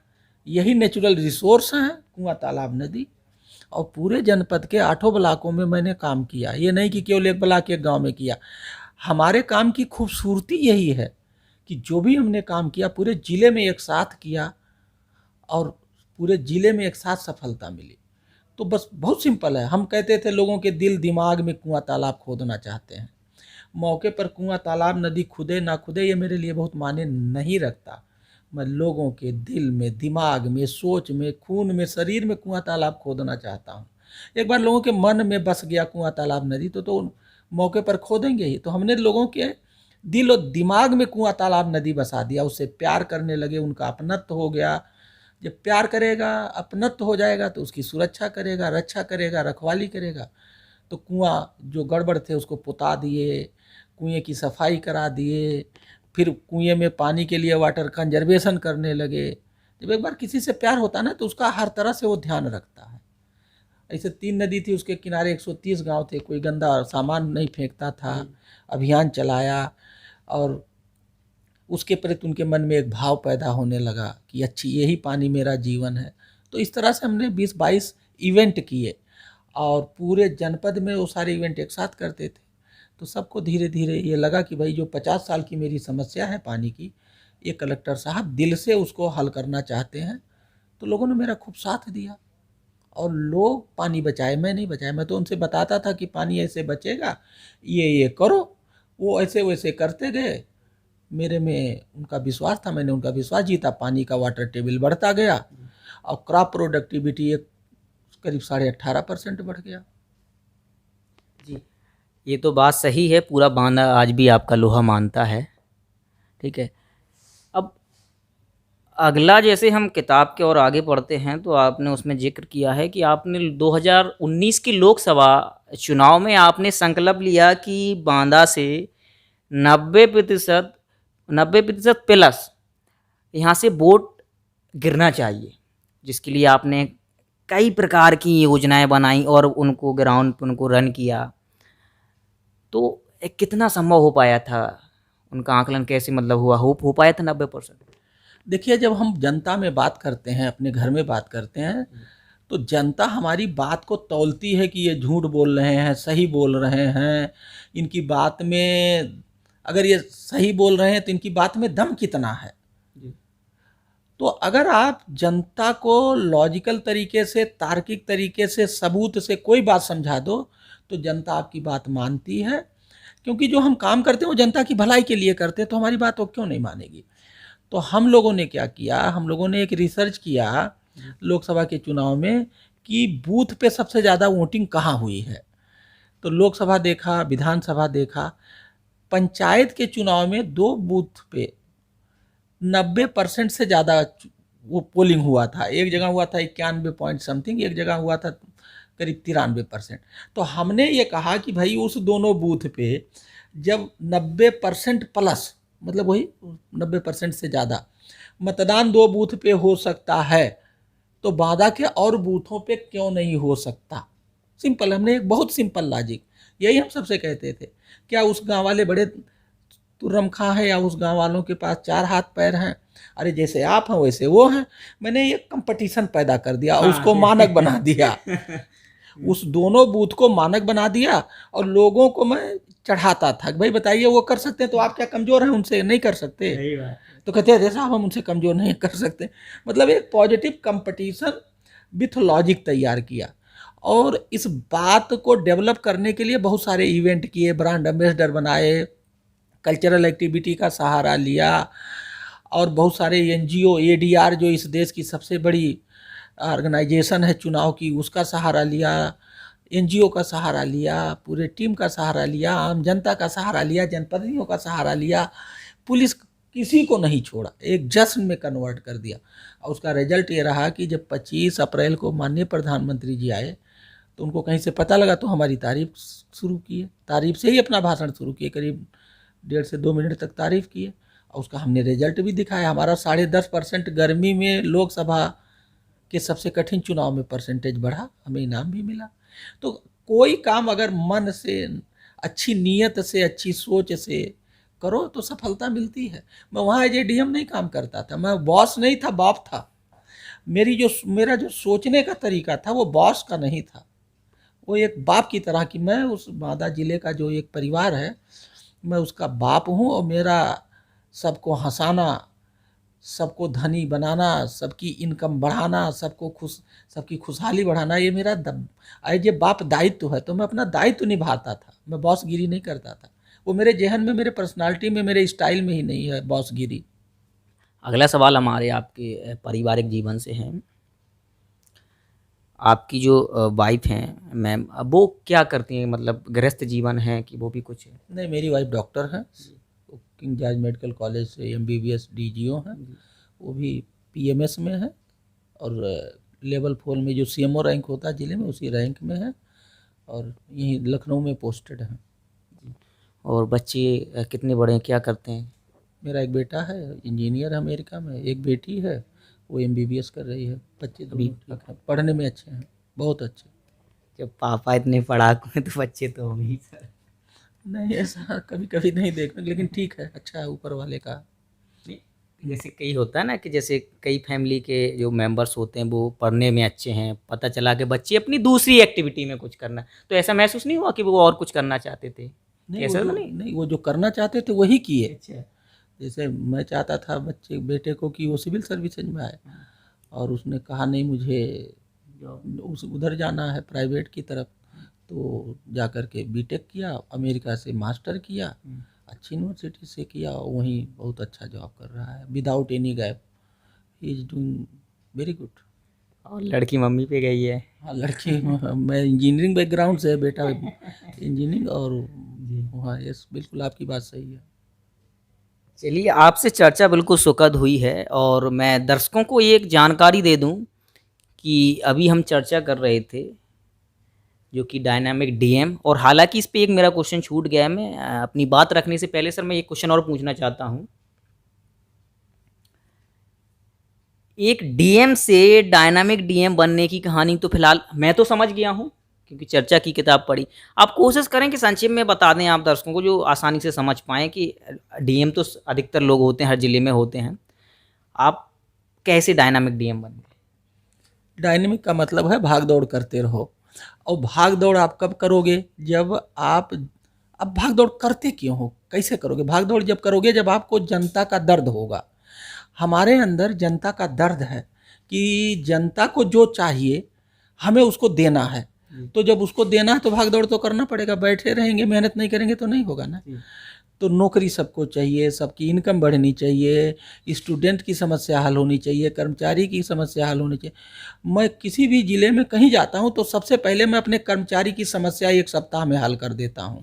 यही नेचुरल रिसोर्स हैं कुआं तालाब नदी। और पूरे जनपद के 8 ब्लॉकों में मैंने काम किया, ये नहीं कि केवल एक ब्लॉक एक गांव में किया। हमारे काम की खूबसूरती यही है कि जो भी हमने काम किया पूरे जिले में एक साथ किया और पूरे जिले में एक साथ सफलता मिली। तो बस बहुत सिंपल है। हम कहते थे लोगों के दिल दिमाग में कुआं तालाब खोदना चाहते हैं, मौके पर कुआं तालाब नदी खुदे ना खुदे ये मेरे लिए बहुत मायने नहीं रखता। मैं लोगों के दिल में, दिमाग में, सोच में, खून में, शरीर में कुआं तालाब खोदना चाहता हूँ। एक बार लोगों के मन में बस गया कुआं तालाब नदी तो मौके पर खोदेंगे ही। तो हमने लोगों के दिल और दिमाग में कुआं तालाब नदी बसा दिया, उससे प्यार करने लगे, उनका अपनत्व हो गया। जब प्यार करेगा, अपनत्व हो जाएगा तो उसकी सुरक्षा करेगा, रक्षा करेगा, रखवाली करेगा। तो कुआं जो गड़बड़ थे उसको पुता दिए, कुएं की सफाई करा दिए, फिर कुएं में पानी के लिए वाटर कंजर्वेशन करने लगे। जब एक बार किसी से प्यार होता है ना तो उसका हर तरह से वो ध्यान रखता है। ऐसे 3 नदी थी, उसके किनारे 130 गांव थे, कोई गंदा सामान नहीं फेंकता था। अभियान चलाया और उसके प्रति उनके मन में एक भाव पैदा होने लगा कि अच्छी यही पानी मेरा जीवन है। तो इस तरह से हमने 20-22 इवेंट किए और पूरे जनपद में वो सारे इवेंट एक साथ करते थे। तो सबको धीरे धीरे ये लगा कि भाई जो 50 साल की मेरी समस्या है पानी की, ये कलेक्टर साहब दिल से उसको हल करना चाहते हैं। तो लोगों ने मेरा खूब साथ दिया और लोग पानी बचाए, मैं नहीं बचाया। मैं तो उनसे बताता था कि पानी ऐसे बचेगा, ये करो। वो ऐसे वैसे करते गए, मेरे में उनका विश्वास था, मैंने उनका विश्वास जीता। पानी का वाटर टेबल बढ़ता गया और क्रॉप प्रोडक्टिविटी एक करीब 18.5% बढ़ गया। जी, ये तो बात सही है, पूरा बांदा आज भी आपका लोहा मानता है। ठीक है, अब अगला जैसे हम किताब के और आगे पढ़ते हैं तो आपने उसमें जिक्र किया है कि आपने 2019 की लोकसभा चुनाव में आपने संकल्प लिया कि बांदा से 90% प्लस यहाँ से वोट गिरना चाहिए, जिसके लिए आपने कई प्रकार की योजनाएं बनाई और उनको ग्राउंड पर उनको रन किया। तो कितना संभव हो पाया था, उनका आकलन कैसे मतलब हो पाया था 90%? देखिए, जब हम जनता में बात करते हैं, अपने घर में बात करते हैं, तो जनता हमारी बात को तौलती है कि ये झूठ बोल रहे हैं, सही बोल रहे हैं, इनकी बात में अगर ये सही बोल रहे हैं तो इनकी बात में दम कितना है। तो अगर आप जनता को लॉजिकल तरीके से, तार्किक तरीके से, सबूत से कोई बात समझा दो तो जनता आपकी बात मानती है, क्योंकि जो हम काम करते हैं वो जनता की भलाई के लिए करते हैं, तो हमारी बात वो क्यों नहीं मानेगी। तो हम लोगों ने क्या किया, हम लोगों ने एक रिसर्च किया लोकसभा के चुनाव में कि बूथ पे सबसे ज़्यादा वोटिंग कहाँ हुई है। तो लोकसभा देखा, विधानसभा देखा, पंचायत के चुनाव में 2 बूथ पे 90% से ज़्यादा वो पोलिंग हुआ था। एक जगह हुआ था 91 पॉइंट समथिंग, एक जगह हुआ था करीब 93%। तो हमने ये कहा कि भाई उस दोनों बूथ पे जब 90% प्लस, मतलब वही 90% से ज़्यादा मतदान 2 बूथ पे हो सकता है, तो बांदा के और बूथों पे क्यों नहीं हो सकता। सिंपल, हमने एक बहुत सिंपल लॉजिक, यही हम सबसे कहते थे। क्या उस गांव वाले बड़े तू रमखा है या उस गांव वालों के पास 4 हाथ पैर हैं, अरे जैसे आप हैं वैसे वो हैं। मैंने ये कंपटीशन पैदा कर दिया और उसको मानक बना दिया। उस दोनों बूथ को मानक बना दिया और लोगों को मैं चढ़ाता था कि भाई बताइए वो कर सकते हैं तो आप क्या कमजोर हैं उनसे, नहीं कर सकते। सही बात। तो कहते हैं साहब हम उनसे कमजोर नहीं कर सकते। मतलब एक पॉजिटिव कंपटीशन विथ लॉजिक तैयार किया और इस बात को डेवलप करने के लिए बहुत सारे इवेंट किए, ब्रांड एम्बेसडर बनाए, कल्चरल एक्टिविटी का सहारा लिया और बहुत सारे एनजीओ, एडीआर जो इस देश की सबसे बड़ी ऑर्गेनाइजेशन है चुनाव की, उसका सहारा लिया, एनजीओ का सहारा लिया, पूरे टीम का सहारा लिया, आम जनता का सहारा लिया, जनप्रतिनिधियों का सहारा लिया, पुलिस किसी को नहीं छोड़ा, एक जश्न में कन्वर्ट कर दिया। और उसका रिजल्ट ये रहा कि जब 25 अप्रैल को माननीय प्रधानमंत्री जी आए तो उनको कहीं से पता लगा तो हमारी तारीफ शुरू किए, तारीफ से ही अपना भाषण शुरू किए, करीब 1.5 से 2 मिनट तक तारीफ किए और उसका हमने रिजल्ट भी दिखाया। हमारा 10.5% गर्मी में लोकसभा के सबसे कठिन चुनाव में परसेंटेज बढ़ा, हमें इनाम भी मिला। तो कोई काम अगर मन से, अच्छी नीयत से, अच्छी सोच से करो तो सफलता मिलती है। मैं वहाँ एज ए डीएम नहीं काम करता था, मैं बॉस नहीं था, बाप था। मेरा जो सोचने का तरीका था वो बॉस का नहीं था, वो एक बाप की तरह की। मैं उस बांदा जिले का जो एक परिवार है मैं उसका बाप हूँ और मेरा सबको हंसाना, सबको धनी बनाना, सबकी इनकम बढ़ाना, सबकी खुशहाली बढ़ाना, ये मेरा एज ए बाप दायित्व है। तो मैं अपना दायित्व निभाता था, मैं बॉसगिरी नहीं करता था। वो मेरे जहन में, मेरे पर्सनालिटी में, मेरे स्टाइल में ही नहीं है बॉसगिरी। अगला सवाल हमारे आपके पारिवारिक जीवन से है। आपकी जो वाइफ हैं मैम, अब वो क्या करती हैं, मतलब गृहस्थ जीवन है कि वो भी कुछ है? नहीं, मेरी वाइफ डॉक्टर हैं, वो किंग जॉर्ज मेडिकल कॉलेज से MBBS DGO हैं, वो भी PMS में है और लेवल 4 में जो CMO रैंक होता है ज़िले में उसी रैंक में है और यहीं लखनऊ में पोस्टेड हैं। और बच्चे कितने बड़े हैं, क्या करते हैं? मेरा एक बेटा है, इंजीनियर है अमेरिका में, एक बेटी है, वो MBBS कर रही है। बच्चे दोनों ठीक हैं, पढ़ने में अच्छे हैं, बहुत अच्छे। जब पापा इतने पढ़ाकू हैं तो बच्चे तो होंगे ही सर। नहीं, ऐसा कभी कभी नहीं देखने, लेकिन ठीक है, अच्छा है ऊपर वाले का। जैसे कई होता है ना कि जैसे कई फैमिली के जो मेंबर्स होते हैं वो पढ़ने में अच्छे हैं, पता चला कि बच्चे अपनी दूसरी एक्टिविटी में कुछ करना, तो ऐसा महसूस नहीं हुआ कि वो और कुछ करना चाहते थे? नहीं, ऐसा वो तो नहीं, वो जो करना चाहते थे वही किए। अच्छा। जैसे मैं चाहता था बेटे को कि वो सिविल सर्विसेज में आए और उसने कहा नहीं मुझे उधर जाना है प्राइवेट की तरफ, तो जा कर के बीटेक किया, अमेरिका से मास्टर किया, अच्छी यूनिवर्सिटी से किया, वहीं बहुत अच्छा जॉब कर रहा है without any gap. He is doing very good. और लड़की मम्मी पे गई है? हाँ, लड़की मैं इंजीनियरिंग बैकग्राउंड से है, बेटा इंजीनियरिंग। और हाँ, यस, बिल्कुल आपकी बात सही है। चलिए, आपसे चर्चा बिल्कुल सुखद हुई है और मैं दर्शकों को एक जानकारी दे दूं कि अभी हम चर्चा कर रहे थे जो कि डायनामिक डीएम, और हालांकि इस पे एक मेरा क्वेश्चन छूट गया है। मैं अपनी बात रखने से पहले सर मैं एक क्वेश्चन और पूछना चाहता हूं। एक डीएम से डायनामिक डीएम बनने की कहानी तो फिलहाल मैं तो समझ गया हूं क्योंकि चर्चा की किताब पढ़ी। आप कोशिश करें कि संक्षेप में बता दें आप दर्शकों को, जो आसानी से समझ पाएँ कि डीएम तो अधिकतर लोग होते हैं, हर ज़िले में होते हैं, आप कैसे डायनामिक डीएम बन गए? डायनेमिक का मतलब है भाग दौड़ करते रहो। और भाग दौड़ आप कब करोगे? जब आप, अब भाग दौड़ करते क्यों हो, कैसे करोगे भाग दौड़? जब करोगे जब आपको जनता का दर्द होगा। हमारे अंदर जनता का दर्द है कि जनता को जो चाहिए हमें उसको देना है। तो जब उसको देना है तो भाग दौड़ तो करना पड़ेगा। बैठे रहेंगे, मेहनत नहीं करेंगे तो नहीं होगा ना। तो नौकरी सबको चाहिए, सबकी इनकम बढ़नी चाहिए, स्टूडेंट की समस्या हल होनी चाहिए, कर्मचारी की समस्या हल होनी चाहिए। मैं किसी भी ज़िले में कहीं जाता हूं तो सबसे पहले मैं अपने कर्मचारी की समस्या 1 सप्ताह में हल कर देता हूं।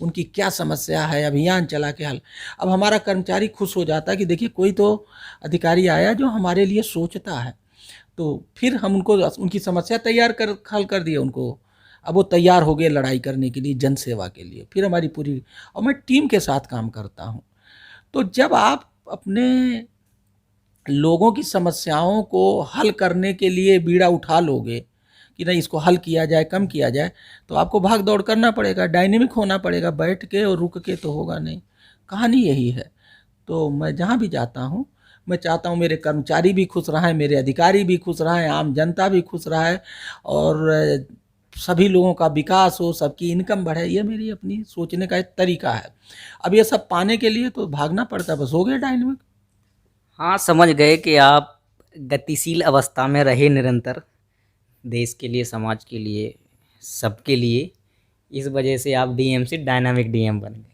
उनकी क्या समस्या है, अभियान चला के हल। अब हमारा कर्मचारी खुश हो जाता है कि देखिए कोई तो अधिकारी आया जो हमारे लिए सोचता है। तो फिर हम उनको उनकी समस्या तैयार कर हल कर दिए उनको। अब वो तैयार हो गए लड़ाई करने के लिए, जन सेवा के लिए। फिर हमारी पूरी, और मैं टीम के साथ काम करता हूँ। तो जब आप अपने लोगों की समस्याओं को हल करने के लिए बीड़ा उठा लोगे कि नहीं इसको हल किया जाए, कम किया जाए, तो आपको भाग दौड़ करना पड़ेगा, डायनेमिक होना पड़ेगा। बैठ के और रुक के तो होगा नहीं, कहानी यही है। तो मैं जहाँ भी जाता हूँ, मैं चाहता हूँ मेरे कर्मचारी भी खुश रहें, मेरे अधिकारी भी खुश रहें, आम जनता भी खुश रहे और सभी लोगों का विकास हो, सबकी इनकम बढ़े। ये मेरी अपनी सोचने का एक तरीका है। अब ये सब पाने के लिए तो भागना पड़ता है, बस हो गया डायनेमिक। हाँ, समझ गए कि आप गतिशील अवस्था में रहे निरंतर, देश के लिए, समाज के लिए, सबके लिए। इस वजह से आप डीएम से डायनामिक डीएम बन गए।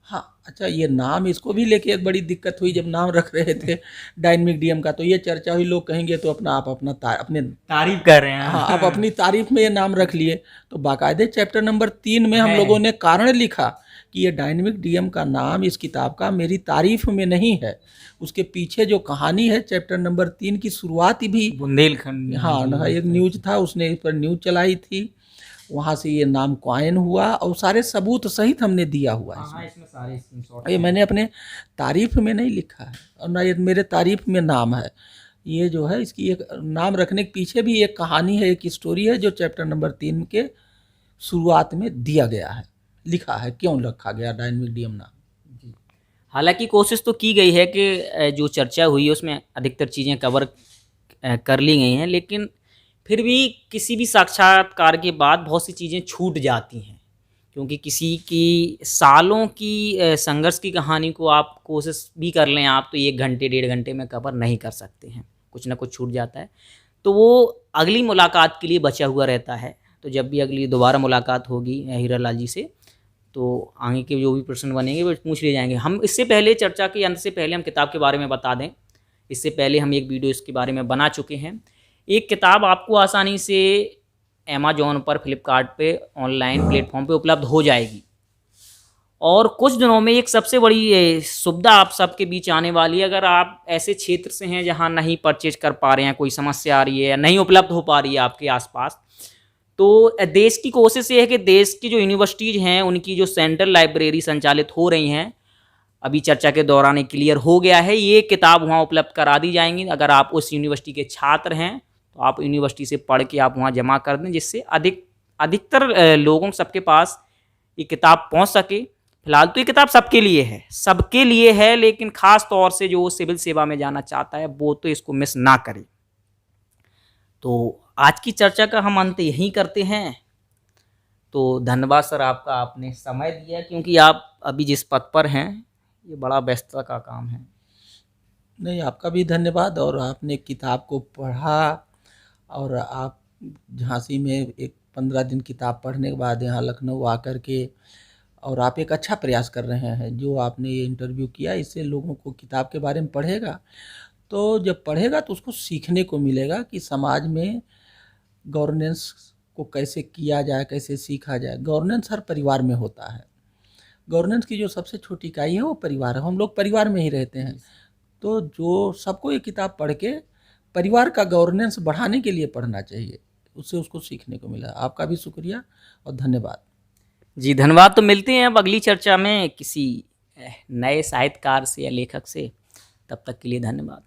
हाँ, अच्छा, ये नाम इसको भी लेके एक बड़ी दिक्कत हुई जब नाम रख रहे थे डायनेमिक डीएम का। तो ये चर्चा हुई, लोग कहेंगे तो अपने तारीफ कर रहे हैं। हाँ, आप अपनी तारीफ में ये नाम रख लिए। तो बाकायदे चैप्टर नंबर 3 में हम लोगों ने कारण लिखा कि ये डायनेमिक डीएम का नाम इस किताब का मेरी तारीफ में नहीं है, उसके पीछे जो कहानी है चैप्टर नंबर 3 की शुरुआत भी बुंदेलखंड। हाँ, एक न्यूज था, उसने इस पर न्यूज चलाई थी, वहाँ से ये नाम कॉइन हुआ और सारे सबूत सहित हमने दिया हुआ है हाँ, इसमें सारे स्क्रीनशॉट। ये मैंने अपने तारीफ में नहीं लिखा है और ना ये मेरे तारीफ में नाम है। ये जो है इसकी एक नाम रखने के पीछे भी एक कहानी है, एक स्टोरी है जो चैप्टर नंबर 3 के शुरुआत में दिया गया है, लिखा है क्यों रखा गया डायनेमिक डीएम नाम। हालांकि कोशिश तो की गई है कि जो चर्चा हुई है उसमें अधिकतर चीज़ें कवर कर ली गई हैं, लेकिन फिर भी किसी भी साक्षात्कार के बाद बहुत सी चीज़ें छूट जाती हैं, क्योंकि किसी की सालों की संघर्ष की कहानी को आप कोशिश भी कर लें आप तो 1 घंटे 1.5 घंटे में कवर नहीं कर सकते हैं, कुछ ना कुछ छूट जाता है। तो वो अगली मुलाकात के लिए बचा हुआ रहता है। तो जब भी अगली दोबारा मुलाकात होगी हीरालाल जी से, तो आगे के जो भी प्रश्न बनेंगे वो पूछ लिए जाएंगे। हम इससे पहले चर्चा के अंत से पहले हम किताब के बारे में बता दें, इससे पहले हम एक वीडियो इसके बारे में बना चुके हैं। एक किताब आपको आसानी से अमेज़न पर, फ्लिपकार्ट पे, ऑनलाइन प्लेटफॉर्म पे उपलब्ध हो जाएगी और कुछ दिनों में एक सबसे बड़ी सुविधा आप सबके बीच आने वाली है। अगर आप ऐसे क्षेत्र से हैं जहां नहीं परचेज कर पा रहे हैं, कोई समस्या आ रही है या नहीं उपलब्ध हो पा रही है आपके आसपास, तो देश की कोशिश ये है कि देश की जो यूनिवर्सिटीज़ हैं उनकी जो सेंट्रल लाइब्रेरी संचालित हो रही हैं, अभी चर्चा के दौरान ये क्लियर हो गया है, ये किताब वहाँ उपलब्ध करा दी जाएंगी। अगर आप उस यूनिवर्सिटी के छात्र हैं तो आप यूनिवर्सिटी से पढ़ के आप वहाँ जमा कर दें, जिससे अधिकतर लोगों सबके पास ये किताब पहुँच सके। फिलहाल तो ये किताब सबके लिए है, लेकिन ख़ास तौर से जो सिविल सेवा में जाना चाहता है वो तो इसको मिस ना करे। तो आज की चर्चा का हम अंत यहीं करते हैं। तो धन्यवाद सर आपका, आपने समय दिया, क्योंकि आप अभी जिस पद पर हैं ये बड़ा व्यस्तता का काम है। नहीं, आपका भी धन्यवाद। और आपने किताब को पढ़ा और आप झांसी में एक 15 दिन किताब पढ़ने के बाद यहाँ लखनऊ आकर के और आप एक अच्छा प्रयास कर रहे हैं। जो आपने ये इंटरव्यू किया, इससे लोगों को किताब के बारे में पढ़ेगा, तो जब पढ़ेगा तो उसको सीखने को मिलेगा कि समाज में गवर्नेंस को कैसे किया जाए, कैसे सीखा जाए। गवर्नेंस हर परिवार में होता है। गवर्नेंस की जो सबसे छोटी इकाई है वो परिवार है। हम लोग परिवार में ही रहते हैं। तो जो सबको ये किताब पढ़ के परिवार का गवर्नेंस बढ़ाने के लिए पढ़ना चाहिए, उससे उसको सीखने को मिला। आपका भी शुक्रिया और धन्यवाद। जी धन्यवाद। तो मिलते हैं अब अगली चर्चा में किसी नए साहित्यकार से या लेखक से, तब तक के लिए धन्यवाद।